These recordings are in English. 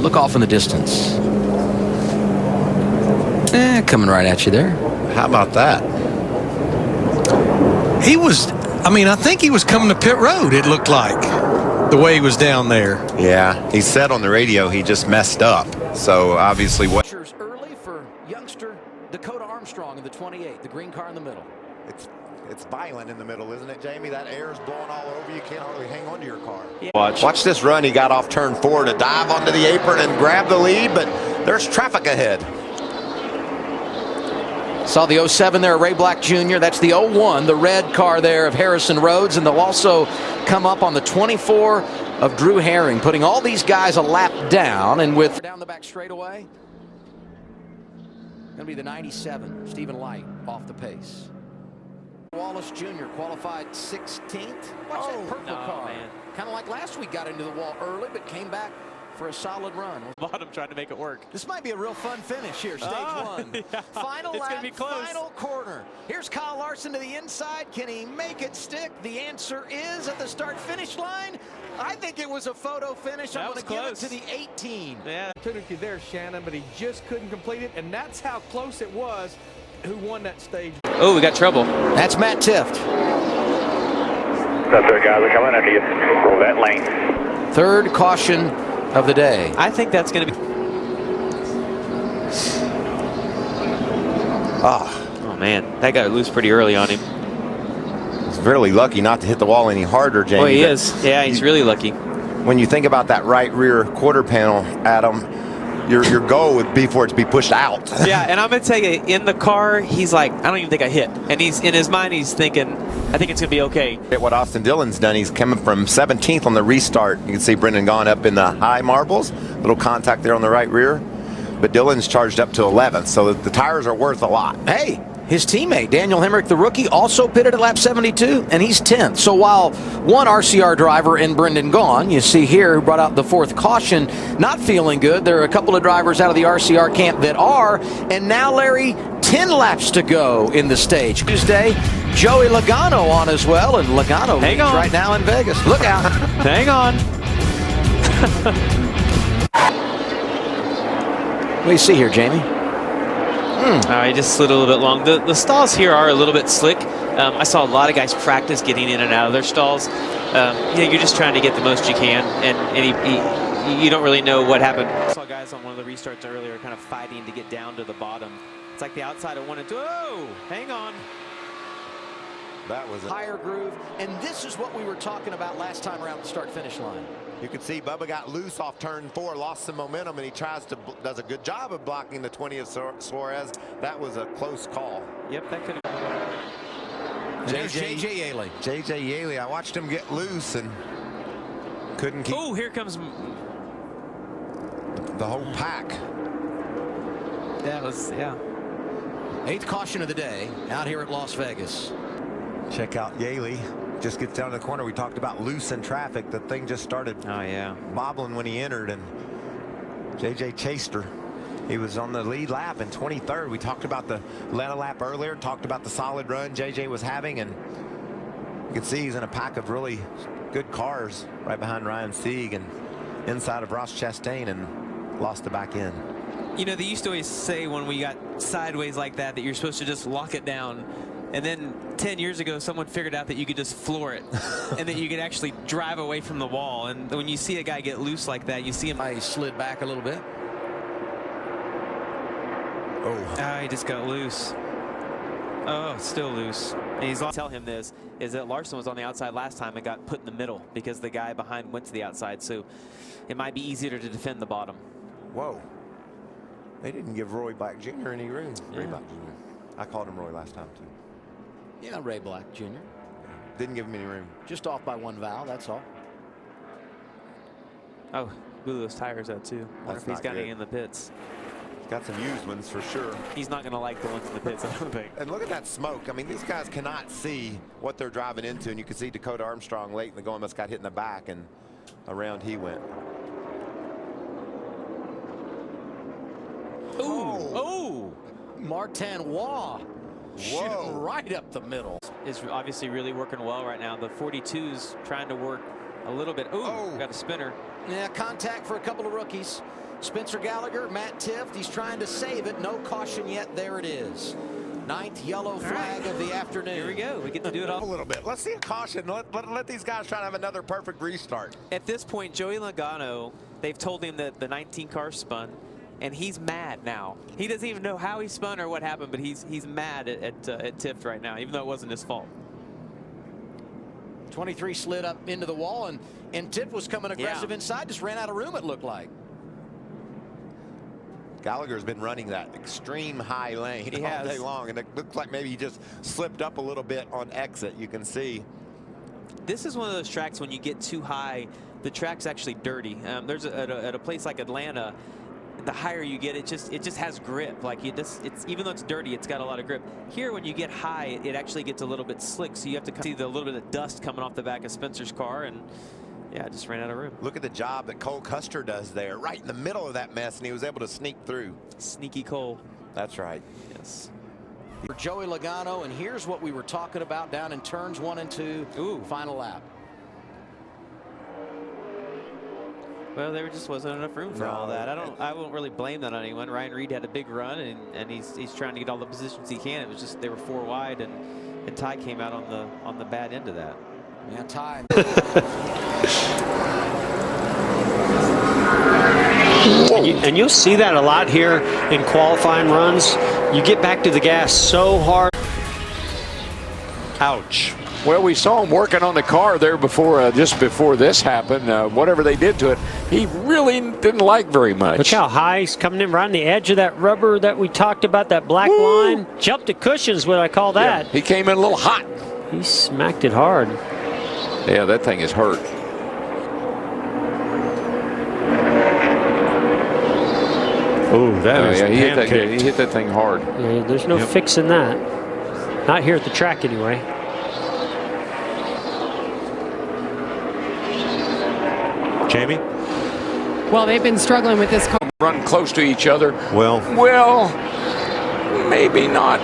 Look off in the distance. Coming right at you there. How about that? He was, I think he was coming to pit road, it looked like, the way he was down there. Yeah, he said on the radio he just messed up. So obviously what? Early for youngster Dakota Armstrong in the 28, the green car in the middle. It's violent in the middle, isn't it, Jamie? That air's blowing all over. You can't hardly hang on to your car. Yeah. Watch this run. He got off turn 4 to dive onto the apron and grab the lead, but there's traffic ahead. Saw the 07 there, Ray Black Jr. That's the 01, the red car there of Harrison Rhodes, and they'll also come up on the 24 of Drew Herring, putting all these guys a lap down, and with down the back straightaway, going to be the 97, Stephen Light, off the pace. Wallace Jr. qualified 16th. Watch that purple car. Kind of like last week, got into the wall early, but came back for a solid run. Bottom trying to make it work. This might be a real fun finish here, stage one. Yeah. Final It's lap, gonna be close. final corner. Here's Kyle Larson to the inside. Can he make it stick? The answer is at the start-finish line. I think it was a photo finish. I'm going to give it to the 18. Yeah. Opportunity there, Shannon, but he just couldn't complete it, and that's how close it was. Who won that stage? Oh, we got trouble. That's Matt Tift. That's right, guys. They're coming after you. Roll that lane. Third caution of the day. I think that's going to be. Oh, man. That got loose pretty early on him. He's really lucky not to hit the wall any harder, Jamie. Oh, he is. Yeah, he's really lucky. When you think about that right rear quarter panel, Adam, your goal would be for it to be pushed out. Yeah, and I'm going to tell you, in the car, he's like, I don't even think I hit. And he's in his mind, he's thinking, I think it's going to be okay. What Austin Dillon's done, he's coming from 17th on the restart. You can see Brendan gone up in the high marbles. Little contact there on the right rear. But Dillon's charged up to 11th, so the tires are worth a lot. Hey, his teammate, Daniel Hemrick, the rookie, also pitted at lap 72, and he's 10th. So while one RCR driver in Brendan Gaughan, you see here, who brought out the 4th caution, not feeling good. There are a couple of drivers out of the RCR camp that are. And now, Larry, 10 laps to go in the stage. Tuesday, Joey Logano on as well, and Logano leads right now in Vegas. Look out. Hang on. What do you see here, Jamie? He just slid a little bit long. The stalls here are a little bit slick. I saw a lot of guys practice getting in and out of their stalls. You're just trying to get the most you can, and you don't really know what happened. I saw guys on one of the restarts earlier kind of fighting to get down to the bottom. It's like the outside of 1 and 2. Oh, hang on. That was a Higher groove, and this is what we were talking about last time around the start-finish line. You can see Bubba got loose off turn 4, lost some momentum, and he does a good job of blocking the 20th Suarez. That was a close call. Yep, that could have. JJ Yaley. JJ Yaley, I watched him get loose and couldn't keep Oh, here comes. the whole pack. That was, yeah. 8th caution of the day out here at Las Vegas. Check out Yaley. Just gets down to the corner. We talked about loose in traffic. The thing just started bobbling when he entered, and JJ chased her. He was on the lead lap in 23rd. We talked about the led a lap earlier, talked about the solid run JJ was having, and you can see he's in a pack of really good cars right behind Ryan Sieg and inside of Ross Chastain, and lost the back end. You know, they used to always say when we got sideways like that you're supposed to just lock it down. And then 10 years ago, someone figured out that you could just floor it and that you could actually drive away from the wall. And when you see a guy get loose like that, you see him. He slid back a little bit. He just got loose. Oh, still loose. And he's tell him this is that Larson was on the outside last time and got put in the middle because the guy behind went to the outside. So it might be easier to defend the bottom. Whoa. They didn't give Roy Black Jr. any room. Yeah. Roy Black Jr. I called him Roy last time, too. Yeah, Ray Black Jr. Didn't give him any room. Just off by 1 valve, that's all. Oh, blew those tires out, too. Wonder if he's got any in the pits. Got some used ones for sure. He's not going to like the ones in the pits, I don't think. And look at that smoke. I mean, these guys cannot see what they're driving into. And you can see Dakota Armstrong late in the going must got hit in the back, and around he went. Ooh. Oh. Martin Waugh. Shooting right up the middle. Is obviously really working well right now. The 42's trying to work a little bit. Ooh, got a spinner. Yeah, contact for a couple of rookies. Spencer Gallagher, Matt Tifft, he's trying to save it. No caution yet. There it is. 9th yellow flag of the afternoon. Here we go. We get to do it all A little bit. Let's see a caution. Let these guys try to have another perfect restart. At this point, Joey Logano, they've told him that the 19 car spun, and he's mad now. He doesn't even know how he spun or what happened, but he's mad at Tifft right now, even though it wasn't his fault. 23 slid up into the wall, and Tifft was coming aggressive inside, just ran out of room, it looked like. Gallagher's been running that extreme high lane all day long, and it looks like maybe he just slipped up a little bit on exit. You can see. This is one of those tracks when you get too high, the track's actually dirty. There's at a place like Atlanta, the higher you get, it just has grip. Like it's even though it's dirty, it's got a lot of grip. Here, when you get high, it actually gets a little bit slick. So you have to see the little bit of dust coming off the back of Spencer's car, and yeah, it just ran out of room. Look at the job that Cole Custer does there, right in the middle of that mess, and he was able to sneak through. Sneaky Cole. That's right. Yes. For Joey Logano, and here's what we were talking about down in turns 1 and 2. Ooh. Final lap. Well, there just wasn't enough room for all that. I won't really blame that on anyone. Ryan Reed had a big run, and he's trying to get all the positions he can. It was just they were 4 wide, and Ty came out on the bad end of that. Yeah, Ty. And you'll see that a lot here in qualifying runs. You get back to the gas so hard. Ouch. Well, we saw him working on the car there before, just before this happened. Whatever they did to it, he really didn't like very much. Look how high he's coming in right on the edge of that rubber that we talked about, that black line. Jumped the cushions, what I call that. Yeah, he came in a little hot. He smacked it hard. Yeah, that thing is hurt. Oh, that is he pancaked. hit that thing hard. Yeah, there's no fixing that. Not here at the track anyway. Jamie? Well, they've been struggling with this car. Run close to each other. Well, maybe not.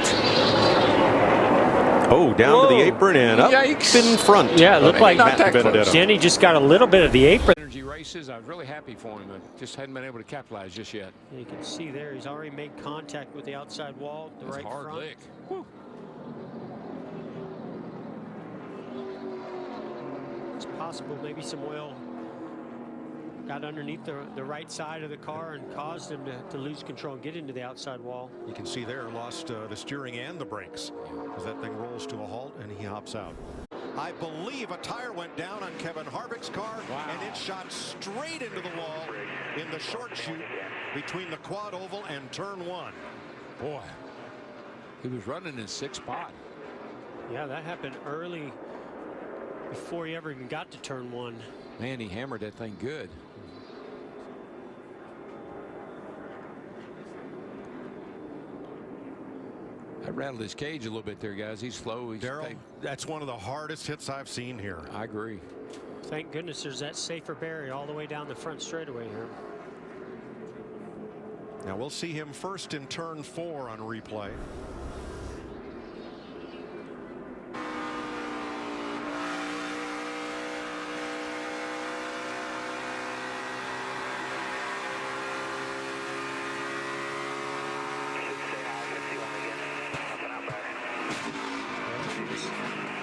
Oh, down to the apron and up in front. Yeah, it looked like Matt Benedetto. Denny just got a little bit of the apron. Energy races, I was really happy for him. I just hadn't been able to capitalize just yet. You can see there, he's already made contact with the outside wall, the right hard front. lick. Whew. It's possible maybe some oil got underneath the right side of the car and caused him to lose control and get into the outside wall. You can see there, lost the steering and the brakes as that thing rolls to a halt and he hops out. I believe a tire went down on Kevin Harvick's car, and it shot straight into the wall in the short chute between the quad oval and turn 1. Boy, he was running in 6th spot. Yeah, that happened early before he ever even got to turn 1. Man, he hammered that thing good. I rattled his cage a little bit there, guys. He's slow. Darrell, that's one of the hardest hits I've seen here. I agree. Thank goodness there's that safer barrier all the way down the front straightaway here. Now we'll see him first in turn 4 on replay.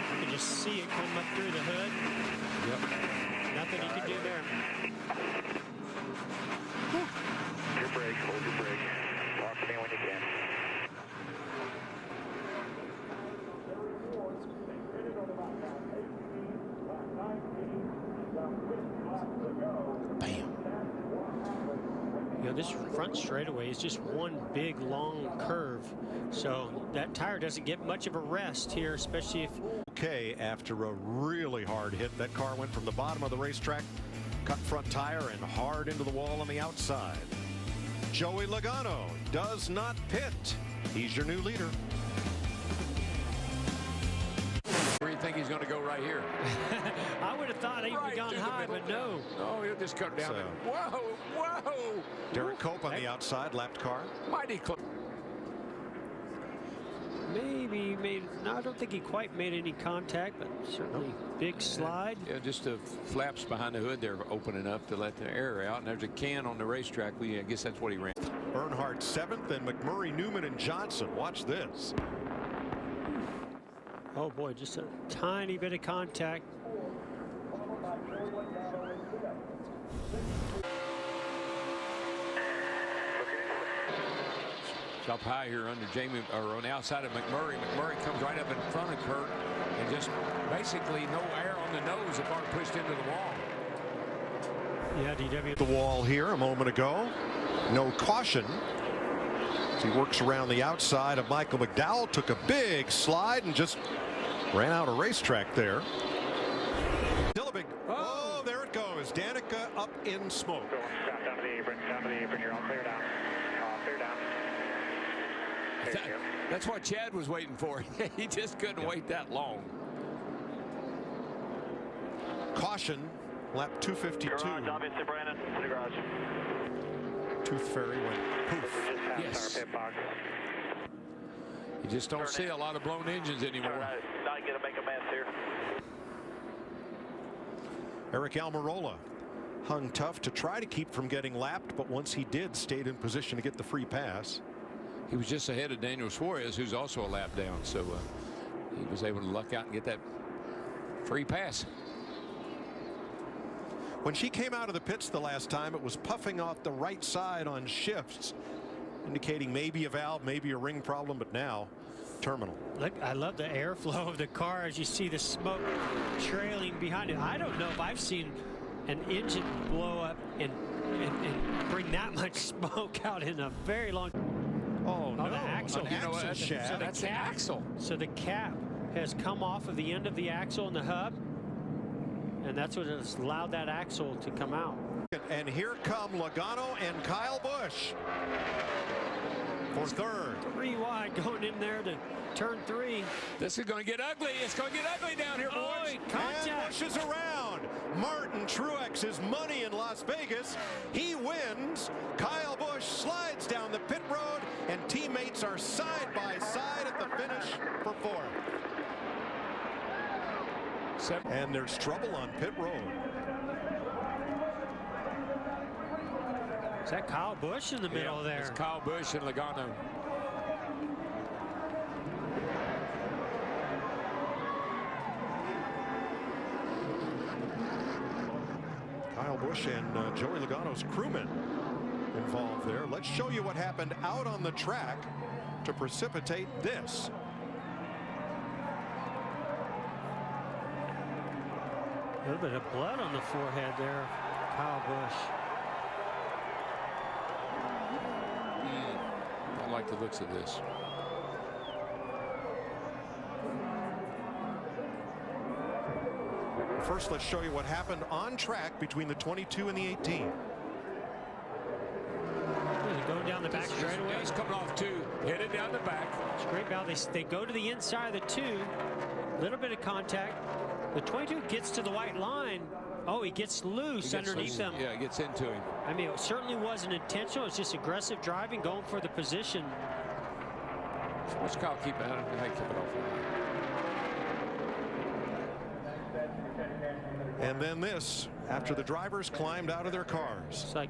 You can just see it come up through the hood. Yep. Nothing you can do there. Your brake, hold your brake. Talk to me when you can. You know, this front straightaway is just one big long curve, so that tire doesn't get much of a rest here, especially if Okay, after a really hard hit, that car went from the bottom of the racetrack, cut front tire, and hard into the wall on the outside. Joey Logano does not pit. He's your new leader. Where do you think he's going to go right here? I would have thought he would have gone high, but no. No, he'll just cut down. Whoa, whoa. Derek Cope on the outside, lapped car. Mighty close. maybe made, no, I don't think he quite made any contact, but certainly big slide. Yeah, just the flaps behind the hood there opening up to let the air out, and there's a can on the racetrack. I guess that's what he ran. Earnhardt 7th, and McMurray, Newman, and Johnson. Watch this. Oh boy, just a tiny bit of contact. Up high here under Jamie, or on the outside of McMurray. McMurray comes right up in front of Kurt, and just basically no air on the nose. The car pushed into the wall. Yeah, DW. The wall here a moment ago. No caution. As he works around the outside of Michael McDowell, took a big slide and just ran out of racetrack there. Still a big. Oh, there it goes. Danica up in smoke. Down to the apron. Down to the apron. You're all clear down. All clear down. That's what Chad was waiting for. He just couldn't wait that long. Caution, lap 252. Garage, obviously, Brandon, to the garage. Tooth Fairy went poof. We just passed Yes. our pit box. You just don't see a lot of blown engines anymore. Not gonna make a mess here. Eric Almirola hung tough to try to keep from getting lapped, but once he did, stayed in position to get the free pass. He was just ahead of Daniel Suarez, who's also a lap down, so he was able to luck out and get that free pass. When she came out of the pits the last time, it was puffing off the right side on shifts, indicating maybe a valve, maybe a ring problem, but now terminal. Look, I love the airflow of the car as you see the smoke trailing behind it. I don't know if I've seen an engine blow up and bring that much smoke out in a very long time. Oh, no. The axle. An axle shaft. So That's the axle. So the cap has come off of the end of the axle and the hub, and that's what has allowed that axle to come out. And here come Logano and Kyle Busch for third. 3 wide going in there to turn 3. This is going to get ugly. It's going to get ugly down here, boys. And Contact. Busch is around. Martin Truex is money in Las Vegas. He wins. Kyle Busch slides down the pit road, and teammates are side by side at the finish for 4th. And there's trouble on pit road. Is that Kyle Busch in the middle there? It's Kyle Busch and Logano. Kyle Busch and Joey Logano's crewmen involved there. Let's show you what happened out on the track to precipitate this. A little bit of blood on the forehead there, Kyle Busch. I like the looks of this. First, let's show you what happened on track between the 22 and the 18. Going down the back straightaway. He's coming off 2, headed down the back. Straight bow. They go to the inside of the 2. Little bit of contact. The 22 gets to the white line. Oh, he gets loose underneath them. Yeah, he gets into him. I mean, it certainly wasn't intentional. It's just aggressive driving, going for the position. What's Kyle keep it? How do you keep it off? And then this, after the drivers climbed out of their cars. It's like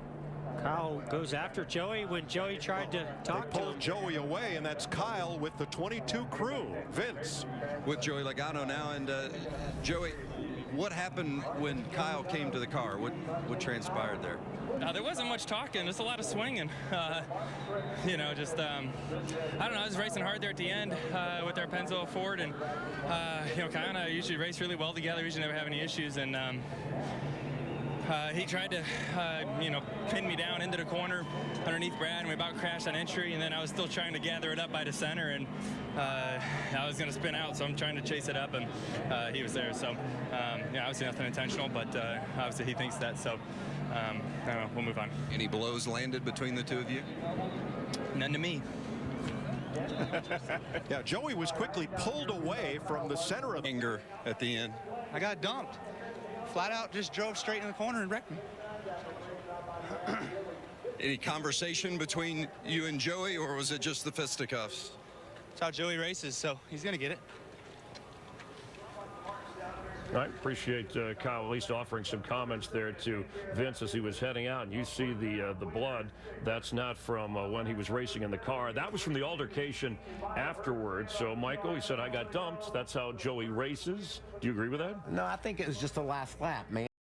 Kyle goes after Joey when Joey tried to talk to him. Pulled Joey away, and that's Kyle with the 22 crew. Vince. With Joey Logano now, and Joey, what happened when Kyle came to the car? What transpired there? There wasn't much talking, just a lot of swinging. You know, just, I don't know, I was racing hard there at the end with our Pennzoil Ford, and, you know, Kyle and I usually race really well together, we usually never have any issues, and he tried to, you know, pin me down into the corner underneath Brad, and we about crashed on entry, and then I was still trying to gather it up by the center, and I was going to spin out, so I'm trying to chase it up, and he was there. So, yeah, obviously nothing intentional, but obviously he thinks that, so I don't know, we'll move on. Any blows landed between the two of you? None to me. Yeah, Joey was quickly pulled away from the center of anger at the end. I got dumped. Flat out just drove straight in the corner and wrecked me. Any conversation between you and Joey, or was it just the fisticuffs? That's how Joey races, so he's going to get it. I appreciate Kyle at least offering some comments there to Vince as he was heading out. And you see the blood. That's not from when he was racing in the car. That was from the altercation afterwards. So, Michael, he said, I got dumped. That's how Joey races. Do you agree with that? No, I think it was just the last lap, man.